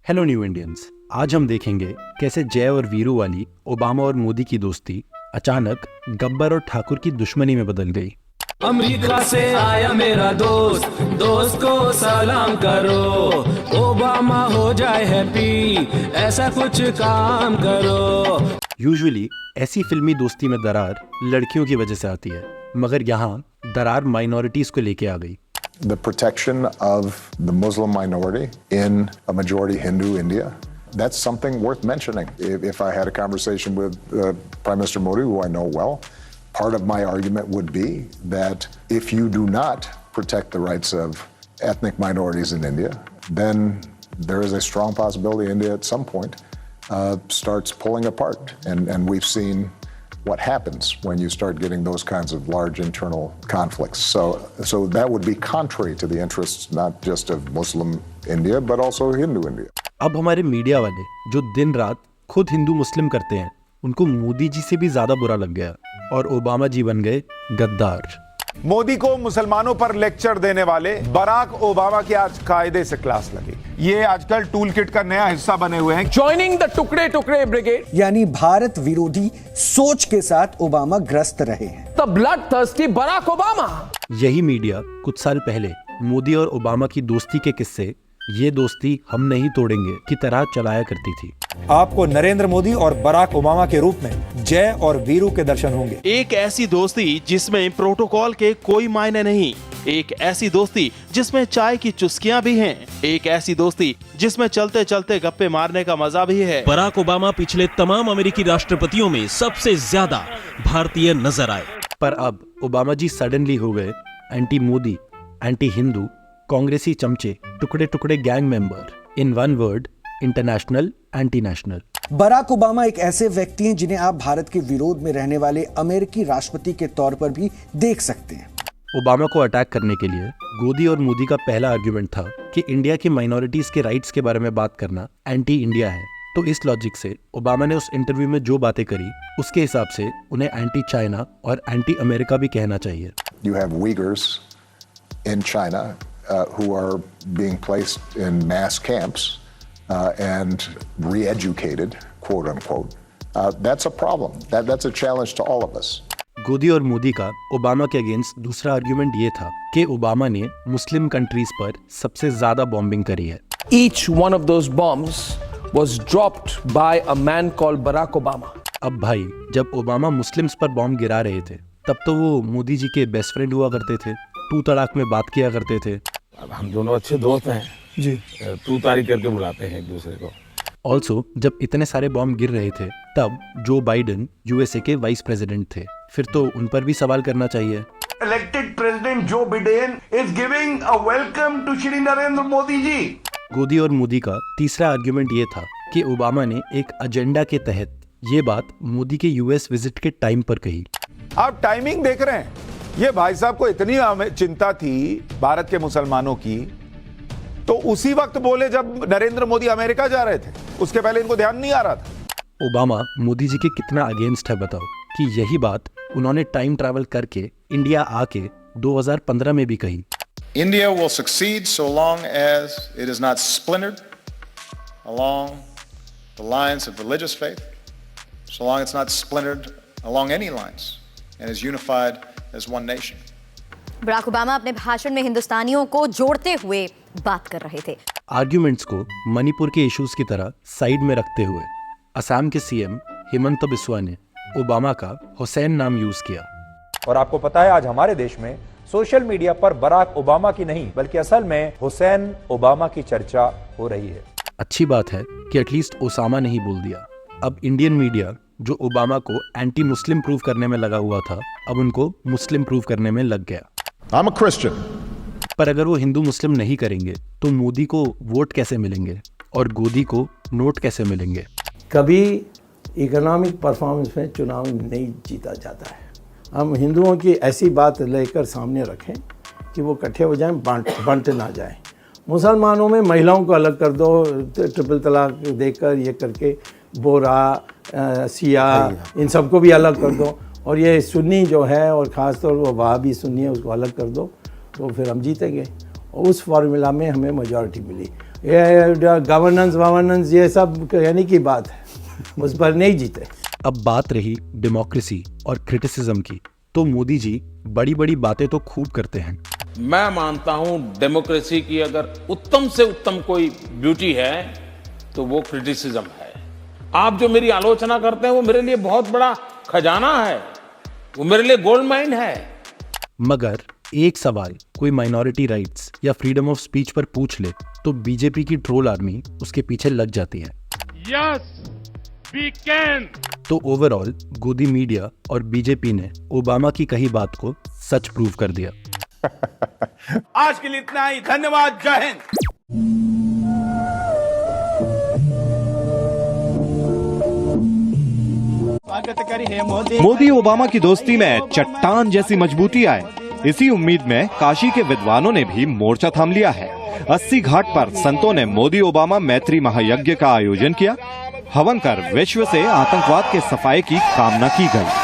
Hello new Indians. आज हम देखेंगे कैसे जय और वीरू वाली ओबामा और मोदी की दोस्ती अचानक गब्बर और ठाकुर की दुश्मनी में बदल गई। अमेरिका से आया मेरा दोस्त, दोस्त को सलाम करो, ओबामा हो जाए हैप्पी, ऐसा कुछ काम करो। यूजुअली ऐसी फिल्मी दोस्ती में दरार लड़कियों की वजह से आती है, मगर यहाँ दरार माइनॉरिटीज को लेके आ गई। The protection of the Muslim minority in a majority Hindu India, that's something worth mentioning. If I had a conversation with Prime Minister Modi, who I know well, part of my argument would be that if you do not protect the rights of ethnic minorities in India, then there is a strong possibility India at some point starts pulling apart. And we've seen what happens when you start getting those kinds of large internal conflicts. So that would be contrary to the interests not just of Muslim India, but also Hindu India. अब हमारे media वाले जो दिन रात खुद हिंदू मुस्लिम करते हैं, उनको मोदी जी से भी ज्यादा बुरा लग गया और ओबामा जी बन गए गद्दार। मोदी को मुसलमानों पर लेक्चर देने वाले बराक ओबामा की आज कायदे से क्लास लगी। ये आजकल टूल किट का नया हिस्सा बने हुए हैं। ज्वाइनिंग द टुकड़े टुकड़े ब्रिगेड, यानी भारत विरोधी सोच के साथ ओबामा ग्रस्त रहे हैं। The blood thirsty Barack Obama. यही मीडिया कुछ साल पहले मोदी और ओबामा की दोस्ती के किस्से ये दोस्ती हम नहीं तोड़ेंगे की तरह चलाया करती थी। आपको नरेंद्र मोदी और बराक ओबामा के रूप में जय और वीरू के दर्शन होंगे। एक ऐसी दोस्ती जिसमें प्रोटोकॉल के कोई मायने नहीं, एक ऐसी दोस्ती जिसमें चाय की चुस्कियां भी हैं, एक ऐसी दोस्ती जिसमें चलते चलते गप्पे मारने का मजा भी है। बराक ओबामा पिछले तमाम अमेरिकी राष्ट्रपतियों में सबसे ज्यादा भारतीय नजर आए, पर अब ओबामा जी सडनली हो गए एंटी मोदी, एंटी हिंदू, कांग्रेसी चमचे, टुकड़े टुकड़े gang member, in one word international anti national. Barack Obama एक ऐसे व्यक्ति हैं जिन्हें आप भारत के विरोध में रहने वाले अमेरिकी राष्ट्रपति के तौर पर भी देख सकते हैं। ओबामा को अटैक करने के लिए गोदी और मोदी का पहला आर्गुमेंट था कि इंडिया की माइनॉरिटीज के राइट्स के बारे में बात करना एंटी इंडिया है। तो इस लॉजिक से ओबामा ने उस इंटरव्यू में जो बातें करी उसके हिसाब से उन्हें एंटी चाइना और एंटी अमेरिका भी कहना चाहिए। You have Uyghurs in China who are being placed in mass camps and re-educated, quote unquote. That's a problem. That's a challenge to all of us. गोदी और मोदी का ओबामा के against दूसरा argument ये था कि ओबामा ने मुस्लिम कंट्रीज पर सबसे ज्यादा बॉम्बिंग करी है। Each one of those bombs was dropped by a man called Barack Obama. अब भाई, जब ओबामा मुस्लिम्स पर बॉम्ब गिरा रहे थे तब तो वो मोदी जी के बेस्ट फ्रेंड हुआ करते थे, तू तड़ाक में बात किया करते थे। अब हम दोनों अच्छे दोस्त हैं जी, तू तारीख करके बुलाते हैं एक दूसरे को। ऑल्सो जब इतने सारे बॉम्ब गिर रहे थे तब जो बाइडेन यूएसए के वाइस प्रेसिडेंट थे, फिर तो उन पर भी सवाल करना चाहिए। Elected President Joe Biden is giving a welcome to Shri Narendra Modi ji. गोदी और मोदी का तीसरा आर्गुमेंट ये था कि ओबामा ने एक एजेंडा के तहत ये बात मोदी के यूएस विजिट के टाइम पर कही। आप टाइमिंग देख रहे हैं, ये भाई साहब को इतनी चिंता थी भारत के मुसलमानों की, तो उसी वक्त बोले जब नरेंद्र मोदी अमेरिका जा रहे थे, उसके पहले इनको ध्यान नहीं आ रहा था। ओबामा मोदी जी के कितना अगेंस्ट है बताओ कि यही बात उन्होंने टाइम ट्रैवल करके इंडिया आके 2015 में भी कही। India will succeed so long as it is not splintered along the lines of religious faith, so long it's not splintered along any lines and is unified as one nation. Barack Obama अपने भाषण में हिंदुस्तानियों को जोड़ते हुए बात कर रहे थे। आर्ग्यूमेंट्स को मणिपुर के इश्यूज की तरह साइड में रखते हुए असम के सीएम हेमंत बिस्वा ने ओबामा का हुसैन नाम यूज किया। और आपको पता है आज हमारे देश में सोशल मीडिया पर बराक ओबामा की नहीं बल्कि असल में हुसैन ओबामा की चर्चा हो रही है। अच्छी बात है कि एटलीस्ट ओसामा नहीं बोल दिया। अब इंडियन मीडिया जो ओबामा को एंटी मुस्लिम प्रूव करने में लगा हुआ था, अब उनको मुस्लिम प्रूव करने में लग गया। I'm a Christian. पर अगर वो हिंदू मुस्लिम नहीं करेंगे तो मोदी को वोट कैसे मिलेंगे और गोदी को नोट कैसे मिलेंगे? कभी इकोनॉमिक परफॉर्मेंस में चुनाव नहीं जीता जाता है। हम हिंदुओं की ऐसी बात लेकर सामने रखें कि वो इकट्ठे हो जाएं, बंट ना जाएं। मुसलमानों में महिलाओं को अलग कर दो, ट्रिपल तलाक देकर ये करके बोरा, सिया, इन सबको भी अलग कर दो, और ये सुन्नी जो है और ख़ासतौर वो वहाबी सुन्नी है उसको अलग कर दो, तो फिर हम जीतेंगे। और उस फार्मूला में हमें मेजॉरिटी मिली। ये गवर्नेंस ये सब यानी की बात है, उस पर नहीं जीते। अब बात रही डेमोक्रेसी और क्रिटिसिज्म की, तो मोदी जी बड़ी बड़ी बातें तो खूब करते हैं। मैं मानता हूं डेमोक्रेसी की अगर उत्तम से उत्तम कोई ब्यूटी है तो वो क्रिटिसिज्म है। आप जो मेरी आलोचना करते हैं वो मेरे लिए बहुत बड़ा खजाना है, वो मेरे लिए गोल्ड माइन है। मगर एक सवाल कोई माइनॉरिटी राइट्स या फ्रीडम ऑफ स्पीच पर पूछ ले तो बीजेपी की ट्रोल आर्मी उसके पीछे लग जाती है। Yes we can. तो ओवरऑल गोदी मीडिया और बीजेपी ने ओबामा की कही बात को सच प्रूव कर दिया। आज के लिए इतना ही, धन्यवाद, जय हिंद। मोदी ओबामा की दोस्ती में चट्टान जैसी मजबूती आए, इसी उम्मीद में काशी के विद्वानों ने भी मोर्चा थाम लिया है। 80 घाट पर संतों ने मोदी ओबामा मैत्री महायज्ञ का आयोजन किया। हवन कर विश्व से आतंकवाद के सफाये की कामना की गई।